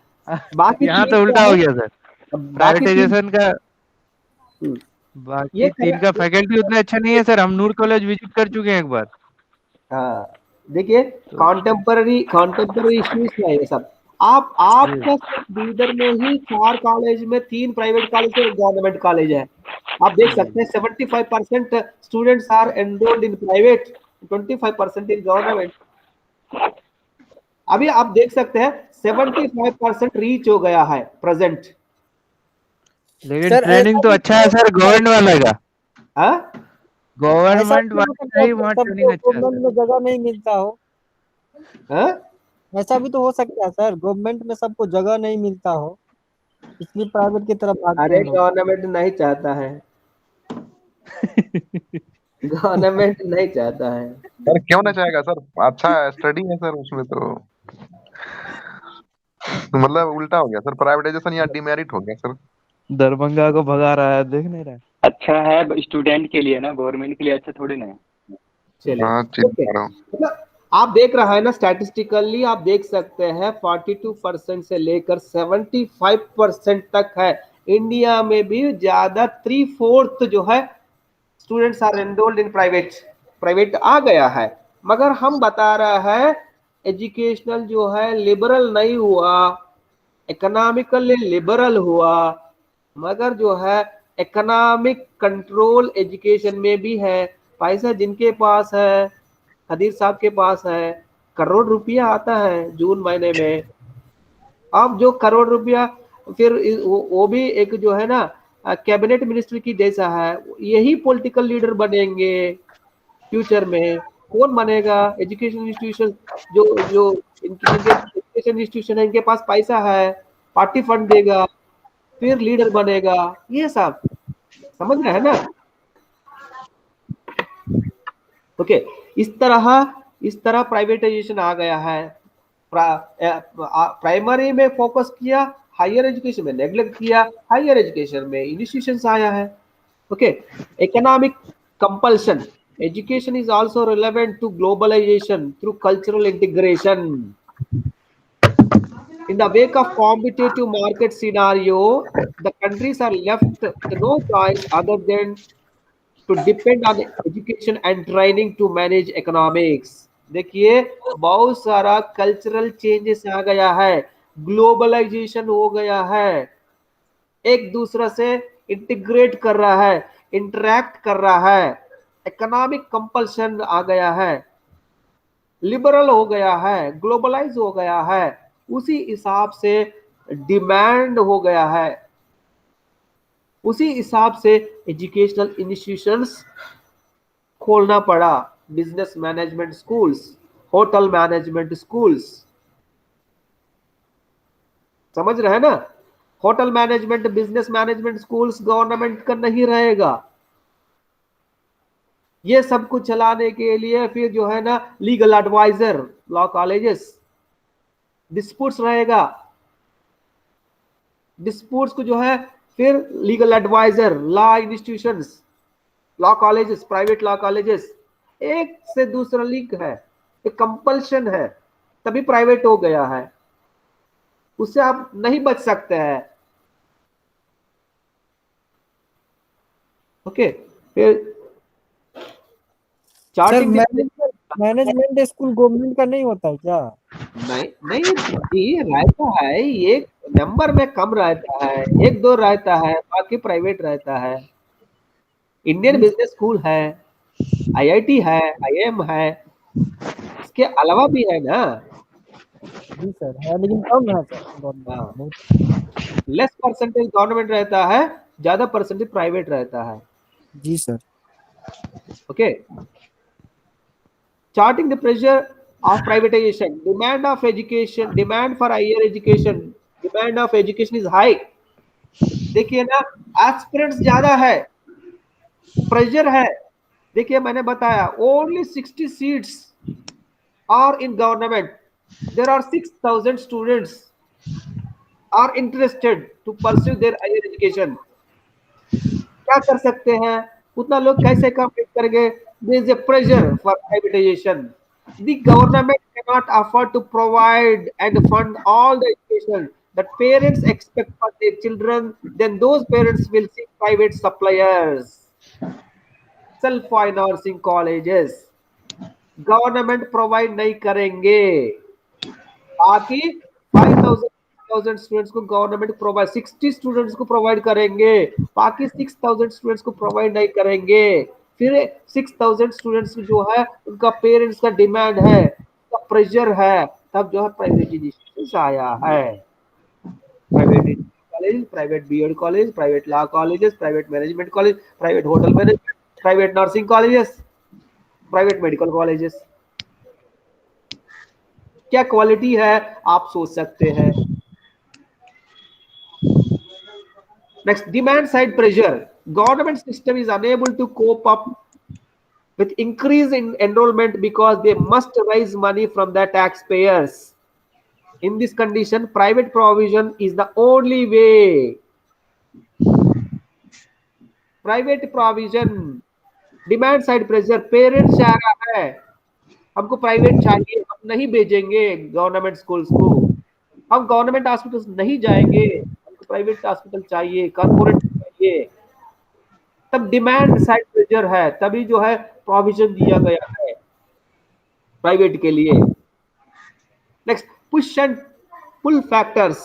बाकी यहाँ तीन तो क्या उल्टा हो है, गया सर, बाकी तीन। प्राइवेटाइजेशन का। हम्म, ये बाकी तीन का फैकल्टी उतना अच्छा नहीं है सर, हम नूर कॉलेज विजिट कर चुके हैं एक बार। हाँ, देखिए, तो कॉन्टेम्पररी कॉन्टेम्पररी इश्यूज है ये सब। आप जी आपका सिर्फ बीदर में ही चार कॉलेज में तीन प्राइवेट कॉलेज है, एक गवर्नमेंट कॉलेज है। आप देख जी सकते हैं 75% students are enrolled in private, 25% in government. अभी आप देख सकते हैं 75% रीच हो गया है प्रेजेंट। लेकिन सर ऐसा ट्रेनिंग तो भी अच्छा है सर गवर्नमेंट वाले का। हाँ, ऐसा गवर्नमेंट भी हो वाले का सकता है ही सर, वहाँ ट्रेनिंग सबको अच्छा है सर। गवर्नमेंट में जगह नहीं मिलता हो। हाँ? ऐसा भी तो हो सकता है सर, गवर्नमेंट में सबको जगह नहीं मिलता हो, इसलिए प्राइवेट की तरफ भागते अरे हैं लोग। गवर्नमेंट नहीं चाहता है, गवर्नमेंट नहीं चाहता है। सर क्यों ना चाहेगा सर, अच्छा स्टडी है सर उसमें तो मतलब उल्टा हो गया सर, प्राइवेटाइजेशन यहाँ डिमेरिट हो गया सर। दरभंगा को भगा रहा है, देख नहीं रहा है। अच्छा है स्टूडेंट के लिए ना, गवर्नमेंट के लिए अच्छा थोड़ी ना है। चलिए, हाँ चीज ओके, बता रहा हूँ। मतलब आप देख रहा है ना, स्टैटिस्टिकली आप देख सकते हैं 42% से लेकर 75% तक है। इंडिया में भी ज्यादा 3/4 जो है students are enrolled in private, private आ गया है। मगर हम बता रहा है एजुकेशनल जो है लिबरल नहीं हुआ, इकोनॉमिकली लिबरल हुआ, मगर जो है इकोनॉमिक कंट्रोल एजुकेशन में भी है। पैसा जिनके पास है, खदीर साहब के पास है, करोड़ रुपया आता है जून महीने में। अब जो करोड़ रुपया फिर वो भी एक जो है ना कैबिनेट मिनिस्टर की जैसा है, यही पॉलिटिकल लीडर बनेंगे फ्यूचर में। कौन बनेगा? एजुकेशन इंस्टीट्यूशन, जो जो जिनके एजुकेशन इंस्टीट्यूशन है, इनके पास पैसा है, पार्टी फंड देगा, फिर लीडर बनेगा। ये सब समझ रहे हैं ना। ओके, इस तरह प्राइवेटाइजेशन आ गया है। प्राइमरी में फोकस किया, हायर एजुकेशन में नेग्लेक्ट किया, हायर एजुकेशन में इंस्टीट्यूशंस आया है। Okay, economic compulsion, education is also relevant to globalization through cultural integration. In the wake of competitive market scenario, the countries are left with no choice other than to depend on education and training to manage economics. देखिए, बहुत सारा cultural changes आ गया है, globalisation हो गया है, एक दूसरे से इंटीग्रेट कर रहा है, इंटरैक्ट कर रहा है, इकोनॉमिक कंपल्शन आ गया है, लिबरल हो गया है, ग्लोबलाइज हो गया है, उसी हिसाब से डिमांड हो गया है, उसी हिसाब से एजुकेशनल इंस्टीट्यूशंस खोलना पड़ा। Business management schools, hotel management schools, समझ रहे हैं ना। Hotel management, business management schools government का नहीं रहेगा। ये सब कुछ चलाने के लिए फिर जो है ना legal adviser, law colleges, disputes रहेगा, डिस्प्यूट्स को जो है फिर legal adviser, law institutions, law colleges, private law colleges, एक से दूसरा लिंक है, एक कंपल्शन है, तभी प्राइवेट हो गया है, उससे आप नहीं बच सकते हैं। ओके, फिर sir charting management school government का नहीं होता है क्या? नहीं नहीं जी, रहता है, एक नंबर में कम रहता है, एक दो रहता है, बाकी प्राइवेट रहता है। इंडियन बिजनेस स्कूल है, आईआईटी है, आईएम है, इसके अलावा भी है ना। जी सर है, लेकिन कम है सर गवर्नमेंट हाँ, बहुत। लेस परसेंटेज गवर्नमेंट रहता है, ज्यादा परसेंटेज प्राइवेट रहता है। जी sir. Okay, charting the pressure of privatization, demand for higher education, demand of education is high। देखिए ना, एस्पिरेंट्स ज्यादा है, प्रेशर है। देखिए मैंने बताया only 60 seats are in government, there are 6000 students are interested to pursue their higher education. क्या कर सकते हैं, उतना लोग कैसे कंप्लीट करेंगे? There is a pressure for privatisation. The government cannot afford to provide and fund all the education that parents expect for their children, then those parents will seek private suppliers, self-financing colleges। Government provide नहीं करेंगे, बाकी 5000 students को government provide, 60 students को provide करेंगे, बाकी 6000 students को provide नहीं करेंगे। फिर 6000 स्टूडेंट्स जो है उनका पेरेंट्स का डिमांड है, उनका प्रेशर है, तब जो है प्राइवेटाइजेशन आया है। Private college, private BEd college, private law colleges, private management college, private hotel management, private nursing colleges, private medical colleges. क्या क्वालिटी है आप सोच सकते हैं। Next, demand side pressure. Government system is unable to cope up with increase in enrollment because they must raise money from the taxpayers। In this condition, private provision is the only way। private provision, demand side pressure, parents चाह रहा है हमको private चाहिए, हम नहीं भेजेंगे government schools को, हम गवर्नमेंट हॉस्पिटल्स नहीं जाएंगे, हमको प्राइवेट हॉस्पिटल चाहिए, कॉर्पोरेट चाहिए। तब डिमांड साइड प्रेशर है, तभी जो है प्रोविजन दिया गया है प्राइवेट के लिए। Next, push and pull factors.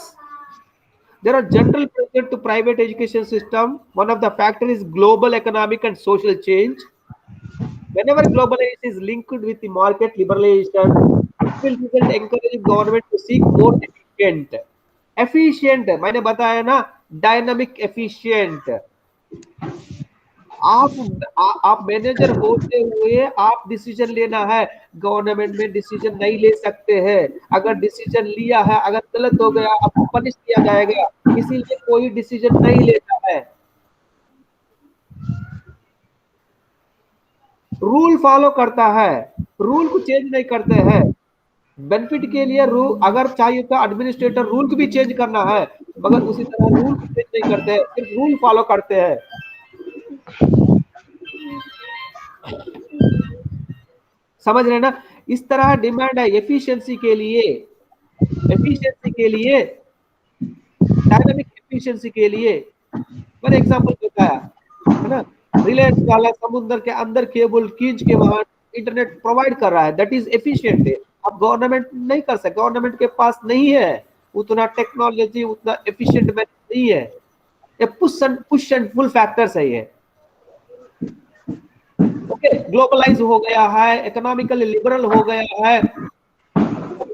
There are general pressure to private education system. One of the factors is global economic and social change। Whenever globalization is linked with the market liberalization, it will result encouraging government to seek more efficient, मैंने बताया ना, dynamic efficient. आप manager होते हुए आप decision लेना है, government में डिसीजन नहीं ले सकते हैं। अगर डिसीजन लिया है, अगर गलत हो गया आपको पनिश किया जाएगा, इसीलिए कोई डिसीजन नहीं लेता है। रूल फॉलो करता है, रूल को चेंज नहीं करते हैं। बेनिफिट के लिए रूल अगर चाहिए तो एडमिनिस्ट्रेटर रूल को भी चेंज करना है, मगर उसी तरह रूल को चेंज नहीं करते हैं, सिर्फ रूल फॉलो करते हैं। समझ रहे ना, इस तरह डिमांड है एफिशिएंसी के लिए, डायनामिक एफिशिएंसी के लिए। मैंने एग्जांपल बताया है ना, रिलायंस वाला समुद्र के अंदर केबल खींच के वहां इंटरनेट प्रोवाइड कर रहा है, दैट इज एफिशिएंट। अब गवर्नमेंट नहीं कर सकता, गवर्नमेंट के पास नहीं है उतना टेक्नोलॉजी, उतना एफिशिएंट नहीं है। ये पुश एंड पुल फैक्टर्स है ये। ओके, ग्लोबलाइज हो गया है, इकोनॉमिकली लिबरल हो गया है,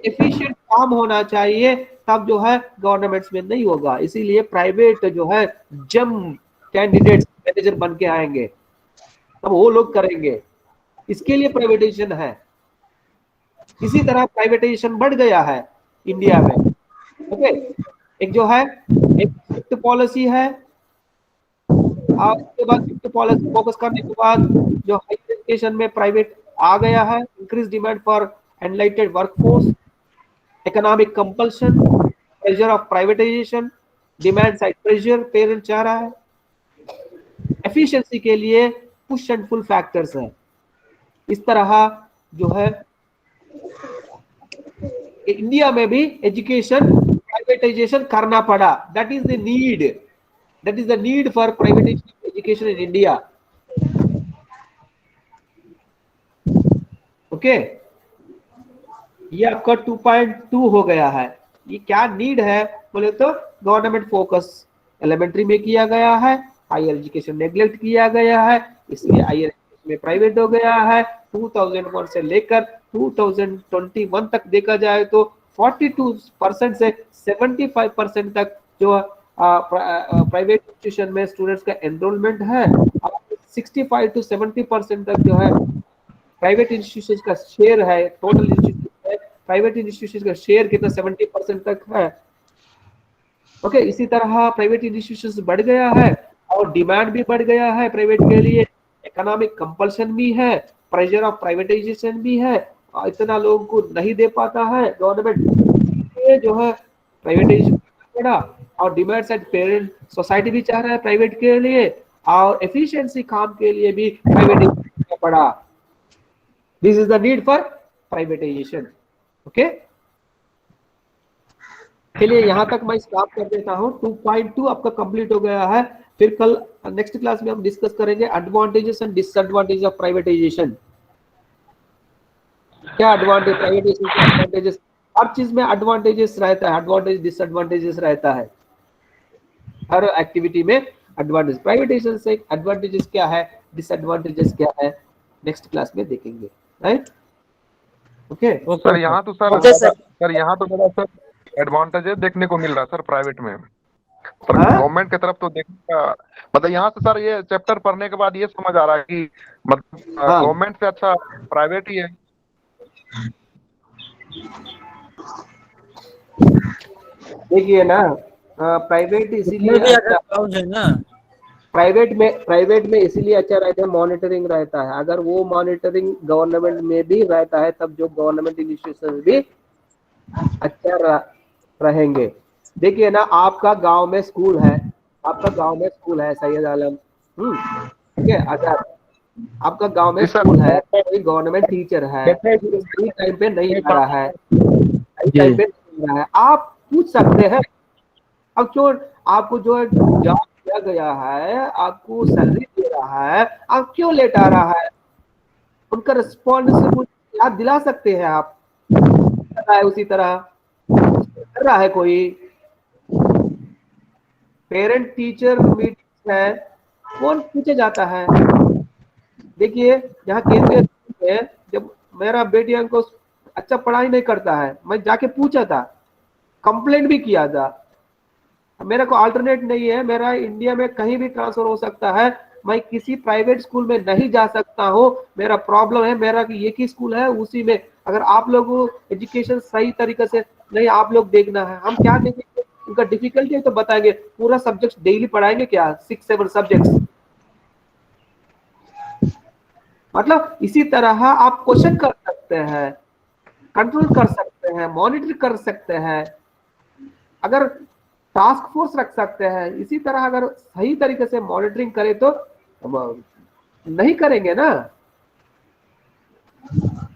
एफिशिएंट काम होना चाहिए, तब जो है गवर्नमेंट्स में नहीं होगा। इसीलिए प्राइवेट जो है जम कैंडिडेट्स मैनेजर बन के आएंगे, तब वो लोग करेंगे, इसके लिए प्राइवेटाइजेशन है। इसी तरह प्राइवेटाइजेशन बढ़ गया है इंडिया में। ओके, एक जो है एक शिफ्ट पॉलिसी है, और उसके बाद शिफ्ट पॉलिसी फोकस करने के बाद जो हायर एजुकेशन में प्राइवेट आ गया है, increase demand for enlightened workforce, economic compulsion, pressure of privatisation, demand side pressure, parent चाह रहा है। एफिशिएंसी के लिए पुश एंड पुल फैक्टर्स है। इस तरह जो है इंडिया में भी एजुकेशन प्राइवेटाइजेशन करना पड़ा, that is the need for privatisation education in India. Okay, ये आपका 2.2 हो गया है। ये क्या नीड है बोले तो गवर्नमेंट फोकस एलिमेंट्री में किया गया है, हायर एजुकेशन नेग्लेक्ट किया गया है, इसलिए हायर एजुकेशन में प्राइवेट हो गया है। 2001 से लेकर 2021 तक देखा जाए तो 42% से 75% तक जो प्राइवेट इंस्टीट्यूशन में स्टूडेंट्स का एनरोलमेंट है, और 65 to 70% तक जो है प्राइवेट इंस्टीट्यूशन का शेयर है। टोटल इंस्टीट्यूशन है, प्राइवेट इंस्टीट्यूशन का शेयर कितना 70% तक है। ओके, इसी तरह प्राइवेट इंस्टीट्यूशन बढ़ गया है और डिमांड भी बढ़ गया है प्राइवेट के लिए, इकोनॉमिक कंपल्शन भी है, प्रेशर ऑफ प्राइवेटाइजेशन भी है, और इतना लोगों को नहीं दे पाता है गवर्नमेंट, ये जो है प्राइवेटाइजेशन पड़ा, और डिमांड साइड पेरेंट सोसाइटी भी चाह रहा है प्राइवेट के लिए, और एफिशिएंसी काम के लिए भी प्राइवेटाइजेशन पड़ा। This is the need for privatisation. Okay, चलिए यहाँ तक मैं स्टॉप कर देता हूँ। 2.2 आपका कंप्लीट हो गया है। फिर कल नेक्स्ट क्लास में हम डिस्कस करेंगे advantages and disadvantage of privatisation. क्या एडवांटेज, प्राइवेटाइजेशन के एडवांटेजेस, हर चीज में एडवांटेजेस रहता है, एडवांटेज डिसएडवांटेजेस रहता है हर एक्टिविटी में। एडवांटेज प्राइवेटाइजेशन से एडवांटेजेस क्या है, डिसएडवांटेजेस क्या है, नेक्स्ट क्लास में देखेंगे, राइट? ओके सर यहाँ तो सर Okay, sir. सर यहाँ तो बड़ा सर एडवांटेजेस देखने को मिल रहा है सर प्राइवेट में। सर हाँ? गवर्नमेंट की तरफ तो देखने का मतलब यहाँ से सर ये चैप्टर पढ़ने के बाद ये समझ आ रहा है कि मतलब हाँ। गवर्नमेंट से अच्छा प्राइवेट ही है। देखिए ना, प्राइवेट इसीलिए भी अगर अच्छा, क्लाउड है ना, प्राइवेट में इसीलिए अच्छा रहता है, मॉनिटरिंग रहता है। अगर वो मॉनिटरिंग गवर्नमेंट में भी रहता है तब जो गवर्नमेंट इंस्टीट्यूशन भी अच्छा रहेंगे। देखिए ना, आपका गांव में स्कूल है, आपका गांव में स्कूल है सैयद आलम, ठीक है, अगर आपका गांव में जी सर। स्कूल है, कोई गवर्नमेंट टीचर है, सही टाइम पे नहीं आ रहा है, सही टाइम पे नहीं आ रहा है, आप पूछ सकते हैं। अब क्यों आपको जो है जॉब दिया गया है, आपको सैलरी दे रहा है, आप क्यों लेट आ रहा है, उनका रिस्पॉन्सिबिलिटी याद दिला सकते हैं आप। कर रहा है उसी तरह कर रहा है कोई। पेरेंट टीचर मीटिंग है, कौन पूछे जाता है? देखिए यहाँ केंद्रीय स्कूल में जब मेरा बेटियां को अच्छा पढ़ाई नहीं करता है, मैं जाके पूछा था, कंप्लेंट भी किया था। मेरा को अल्टरनेट नहीं है, मेरा इंडिया में कहीं भी ट्रांसफर हो सकता है, मैं किसी प्राइवेट स्कूल में नहीं जा सकता हूँ, मेरा प्रॉब्लम है, मेरा एक ही स्कूल है उसी में। अगर आप लोग एजुकेशन सही तरीके से नहीं, आप लोग देखना है, हम क्या देखेंगे, उनका डिफिकल्टी है तो बताएंगे। पूरा सब्जेक्ट डेली पढ़ाएंगे क्या, 6-7 सब्जेक्ट्स? मतलब इसी तरह आप क्वेश्चन कर सकते हैं, कंट्रोल कर सकते हैं, मॉनिटर कर सकते हैं, अगर टास्क फोर्स रख सकते हैं। इसी तरह अगर सही तरीके से मॉनिटरिंग करें तो नहीं करेंगे ना।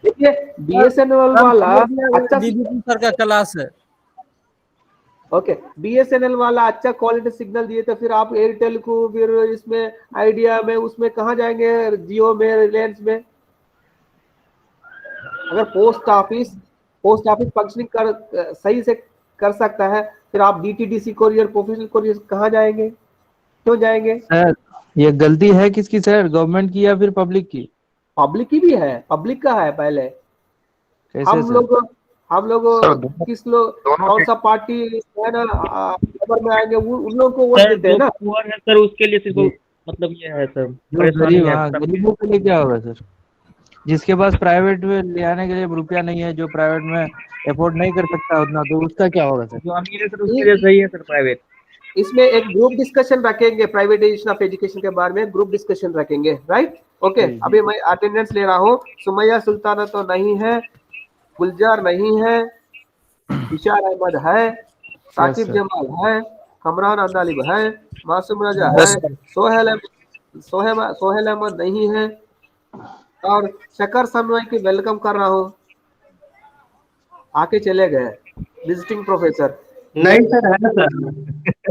देखिए बीएसएनएल वाला अच्छा सर का क्लास है। ओके, बीएसएनएल वाला अच्छा क्वालिटी सिग्नल दिए तो फिर आप एयरटेल को, फिर इसमें आइडिया में, उसमें कहाँ जाएंगे, जियो में, रिलायंस में। अगर पोस्ट ऑफिस फंक्शनिंग कर सही से कर सकता है, फिर आप डीटीडीसी कोरियर, प्रोफेशनल कोरियर कहाँ जाएंगे, क्यों जाएंगे? सर ये गलती है किसकी सर, गवर्नमेंट की या फिर पब्लिक की? पब्लिक की भी है, पब्लिक का है। पहले कैसे हम सर? लोग सर, दोनों- किस लोग, दोनों कौन के- सा पार्टी है ना खबर में आएंगे, उन लोगों को वोट देते हैं ना। पुअर है सर, उसके लिए सिर्फ मतलब ये है सर, जो परेशानी गरीब, है हाँ, सब। गरीबों के लिए क्या होगा सर? जिसके पास प्राइवेट में ले आने के लिए रुपया नहीं है, जो प्राइवेट में अफोर्ड नहीं कर सकता उतना, तो उसका क्या होगा सर? जो अमीर है सर उसके लिए सही है सर प्राइवेट। इसमें एक ग्रुप डिस्कशन रखेंगे, प्राइवेटाइजेशन ऑफ एजुकेशन के बारे में ग्रुप डिस्कशन रखेंगे, राइट? ओके, जी। अभी मैं अटेंडेंस ले रहा हूँ। सुमैया सुल्ताना तो नहीं है, गुलजार नहीं है, इशार अहमद है, साकिब सर। जमाल है, कमरान अंदालिब है, मासूम रजा है, सोहेल अहमद नहीं है, और शकर सनवाई की वेलकम कर रहा हूँ। आके चले गए विजिटिंग प्रोफेसर नहीं सर, है सर।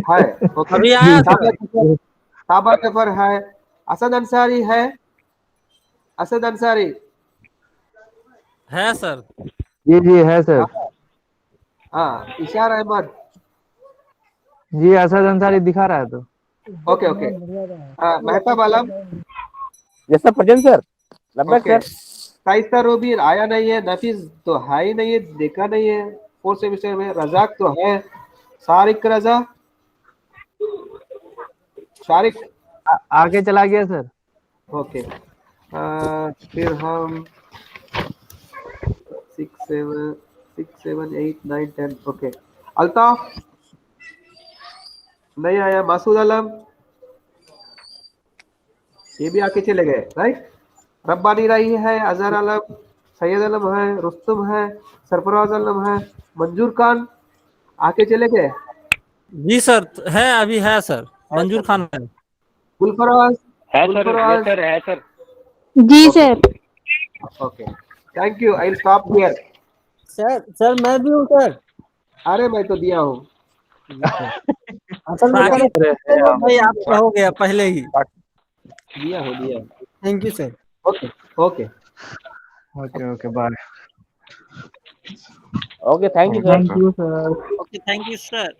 है। ओके, अभी आया साबा जफर है, असद अंसारी है, असद अंसारी है सर। जी जी है सर। हाँ, इशार अहमद, जी असद अंसारी दिखा रहा है तो। Okay okay, Mehtab Alam, yes sir, present sir. Okay, Shaista Robir आया नहीं है, नफीस तो है ही नहीं है, देखा नहीं है, 4th सेमेस्टर में रजाक तो है, सारिक रजा, शारिक आगे चला गया सर। ओके। फिर हम 6 7 8 9 10 ओके। अल्ताफ नहीं आया, मासूद आलम ये भी आके चले गए, राइट। रब्बानी राही है, अजहर आलम, सैयद आलम है, रुस्तम है, सरफराज आलम है, मंजूर खान आके चले गए। जी सर है, अभी है सर, मंजूर खान है। गुलफराज है सर, गुलफराज है सर, है सर। जी sir. Okay thank you, I will stop here. Sir मैं भी हूँ सर। अरे मैं तो दिया हूँ। असल में बाकी सर भाई आपका हो गया पहले ही। दिया हो दिया। Thank you sir. Okay okay okay okay bye. Okay thank you sir. Thank you sir. Okay thank you sir.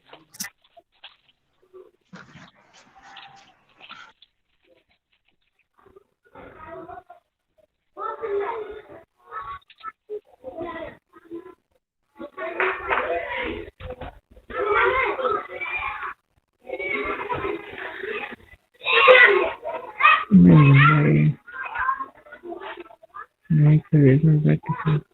नहीं